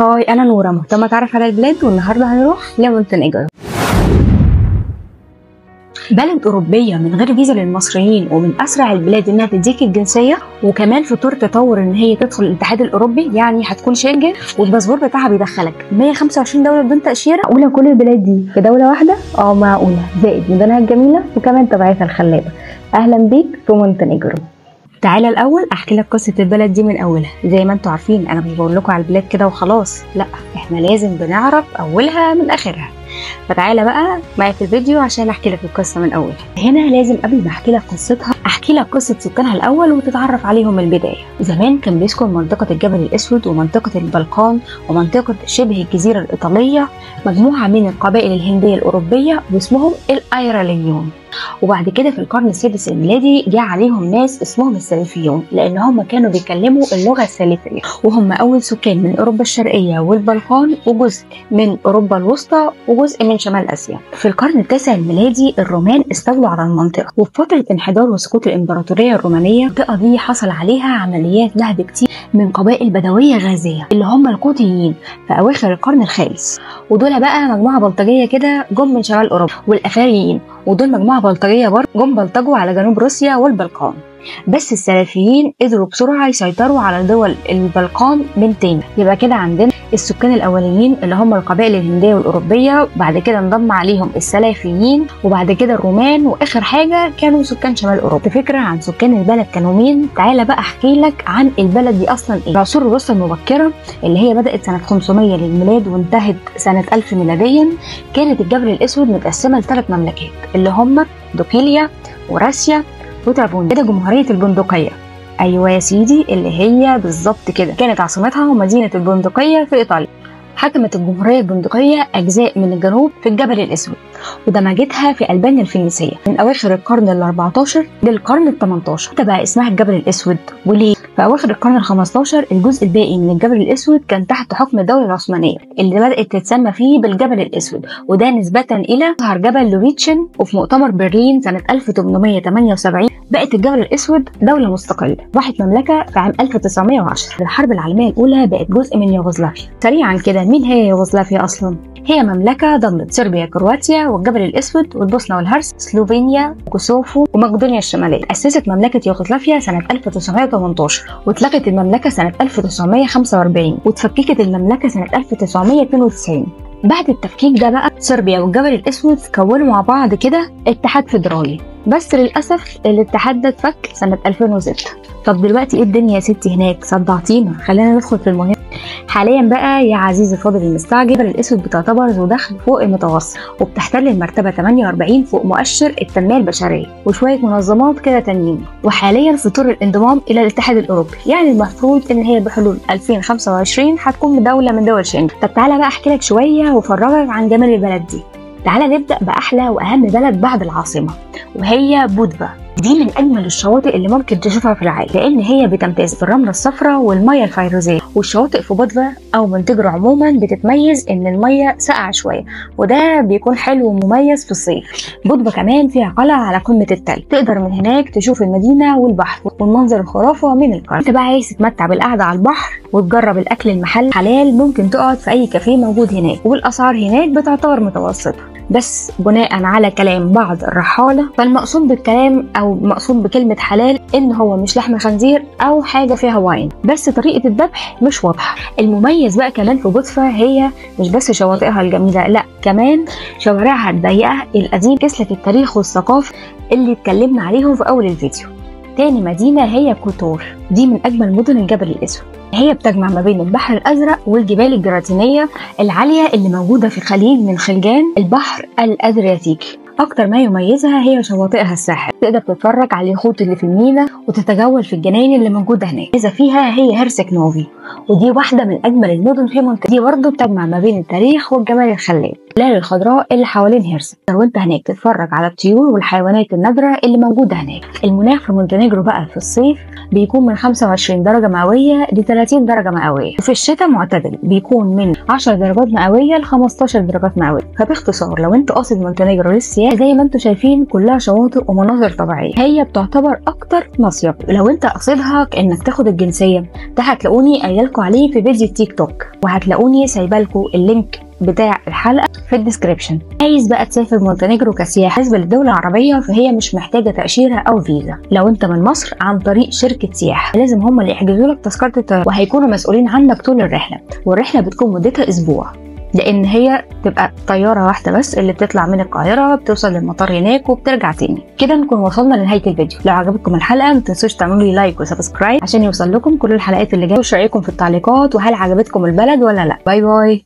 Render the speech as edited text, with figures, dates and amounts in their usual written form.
هاي انا نورة مهتمة اتعرف على البلاد، والنهارده هنروح لمونتينيجرو. بلد أوروبية من غير فيزا للمصريين، ومن أسرع البلاد إنها تديك الجنسية، وكمان في طور تطور إن هي تدخل الاتحاد الأوروبي، يعني هتكون شنجن، والباسبور بتاعها بيدخلك 125 دولة بدون تأشيرة. معقولة كل البلاد دي في دولة واحدة؟ معقولة، زائد مدنها الجميلة وكمان طبيعتها الخلابة. أهلا بيك في مونتينيجرو. تعالى الأول أحكي لك قصة البلد دي من أولها. زي ما انتوا عارفين أنا مش بقول لكم على البلاد كده وخلاص، لأ، إحنا لازم بنعرف أولها من آخرها. فتعالى بقى معايا في الفيديو عشان احكي لك القصه من اولها. هنا لازم قبل ما احكي لك قصتها احكي لك قصه سكانها الاول وتتعرف عليهم من البدايه. زمان كان بيسكن منطقه الجبل الاسود ومنطقه البلقان ومنطقه شبه الجزيره الايطاليه مجموعه من القبائل الهنديه الاوروبيه واسمهم الايراليون. وبعد كده في القرن السادس الميلادي جاء عليهم ناس اسمهم السليفيون، لان هم كانوا بيتكلموا اللغه السليفيه، وهم اول سكان من اوروبا الشرقيه والبلقان وجزء من اوروبا الوسطى وجزء من شمال اسيا. في القرن التاسع الميلادي الرومان استولوا على المنطقه، وفي فتره انحدار وسقوط الامبراطوريه الرومانيه المنطقه دي حصل عليها عمليات نهب كتير من قبائل بدويه غازيه اللي هم القوطيين في اواخر القرن الخامس، ودول بقى مجموعه بلطجيه كده جم من شمال اوروبا، والافاريين ودول مجموعه بلطجيه برضه جم بلطجوا على جنوب روسيا والبلقان. بس السلفيين قدروا بسرعه يسيطروا على دول البلقان من تاني. يبقى كده عندنا السكان الاوليين اللي هم القبائل الهنديه والاوروبيه، بعد كده انضم عليهم السلفيين، وبعد كده الرومان، واخر حاجه كانوا سكان شمال اوروبا. فكره عن سكان البلد كانوا مين؟ تعالى بقى احكي لك عن البلد دي اصلا ايه. العصور الوسطى المبكره اللي هي بدات سنه 500 للميلاد وانتهت سنه 1000 ميلاديا، كانت الجبل الاسود متقسمه لثلاث مملكات اللي هم دوكيليا وراسيا وترابونيا. كده جمهوريه البندقيه، ايوه يا سيدي، اللي هي بالظبط كده كانت عاصمتها مدينه البندقيه في ايطاليا. حكمت الجمهوريه البندقيه اجزاء من الجنوب في الجبل الاسود، ودمجتها في البانيا الفينيسيه من اواخر القرن ال14 للقرن ال18. ده بقى اسمها الجبل الاسود. وليه؟ في اواخر القرن ال15 الجزء الباقي من الجبل الاسود كان تحت حكم الدوله العثمانيه اللي بدات تتسمى فيه بالجبل الاسود، وده نسبه الى ظهر جبل لوريتشن. وفي مؤتمر برلين سنه 1878 بقت الجبل الاسود دوله مستقله، راحت مملكه في عام 1910. في الحرب العالميه الاولى بقت جزء من يوغوسلافيا. سريعا كده، مين هي يوغوسلافيا اصلا؟ هي مملكه ضمت صربيا، كرواتيا، والجبل الاسود، والبوسنه والهرس، سلوفينيا، وكوسوفو، ومقدونيا الشماليه. اسست مملكه يوغوسلافيا سنه 1918، واتلغت المملكه سنه 1945، واتفككت المملكه سنه 1992. بعد التفكيك ده بقى صربيا والجبل الاسود كونوا مع بعض كده اتحاد فيدرالي، بس للاسف الاتحاد ده اتفك سنه 2006. طب دلوقتي ايه الدنيا يا ستي هناك؟ صدعتينا، خلينا ندخل في المهم. حاليا بقى يا عزيزي الفاضل المستعجل، الجبل الاسود بتعتبر ذو دخل فوق المتوسط، وبتحتل المرتبه 48 فوق مؤشر التنميه البشريه وشويه منظمات كده تانيين، وحاليا في طور الانضمام الى الاتحاد الاوروبي. يعني المفروض ان هي بحلول 2025 هتكون دوله من دول شنغن. طب تعالى بقى احكي لك شويه وافرجك عن جمال البلد دي. تعالى نبدا باحلى واهم بلد بعد العاصمه، وهي بودفا. دي من اجمل الشواطئ اللي ممكن تشوفها في العالم، لان هي بتمتاز بالرمله الصفراء والميه الفيروزيه. والشواطئ في بودفا او مونتيجرو عموما بتتميز ان الميه ساقعه شويه، وده بيكون حلو ومميز في الصيف. بودفا كمان فيها قلعه على قمه التل، تقدر من هناك تشوف المدينه والبحر والمنظر الخرافي من القرى. انت بقى عايز تتمتع بالقعده على البحر وتجرب الاكل المحلي حلال، ممكن تقعد في اي كافيه موجود هناك، والاسعار هناك بتعتبر متوسطه. بس بناء على كلام بعض الرحاله، فالمقصود بالكلام او مقصود بكلمه حلال ان هو مش لحم خنزير او حاجه فيها واين، بس طريقه الذبح مش واضحه. المميز بقى كمان في بودفا هي مش بس شواطئها الجميله، لا، كمان شوارعها الضيقه القديم، تسلك التاريخ والثقافه اللي اتكلمنا عليهم في اول الفيديو. تاني مدينه هي كوتور، دي من اجمل مدن الجبل الاسود. هي بتجمع ما بين البحر الازرق والجبال الجراتينيه العاليه اللي موجوده في خليج من خلجان البحر الادرياتيكي. اكتر ما يميزها هي شواطئها الساحل، تقدر تتفرج على اليخوت اللي في المينا وتتجول في الجناين اللي موجوده هناك. إذا فيها هي هرسك نوفي، ودي واحده من اجمل المدن في منطقه دي، برضه بتجمع ما بين التاريخ والجمال الخلاب. التلال الخضراء اللي حوالين هرسك، وانت هناك تتفرج على الطيور والحيوانات النادره اللي موجوده هناك. المناخ في مونتينيجرو بقى في الصيف بيكون من 25 درجه مئويه ل 30 درجه مئويه، وفي الشتاء معتدل بيكون من 10 درجات مئويه ل 15 درجات مئويه. فباختصار لو انت قاصد مونتينيجرو للسياحه، زي ما انتم شايفين كلها شواطئ ومناظر غير طبيعيه. هي بتعتبر اكتر مصيف لو انت قصدها كانك تاخد الجنسيه. ده هتلاقوني قايله لكم عليه في فيديو تيك توك، وهتلاقوني سايبه لكم اللينك بتاع الحلقه في الديسكريبشن. عايز بقى تسافر مونتينيجرو كسياحه، بالنسبه للدوله العربيه فهي مش محتاجه تاشيره او فيزا. لو انت من مصر عن طريق شركه سياحه لازم هم اللي يحجزوا لك تذكره الطيران، وهيكونوا مسؤولين عنك طول الرحله، والرحله بتكون مدتها اسبوع، لان هي تبقى طياره واحده بس اللي بتطلع من القاهره بتوصل للمطار هناك وبترجع تاني. كده نكون وصلنا لنهايه الفيديو. لو عجبتكم الحلقه ما تنسوش تعملوا لي لايك وسبسكرايب عشان يوصل لكم كل الحلقات اللي جايه، وشاركوا في التعليقات وهل عجبتكم البلد ولا لا. باي باي.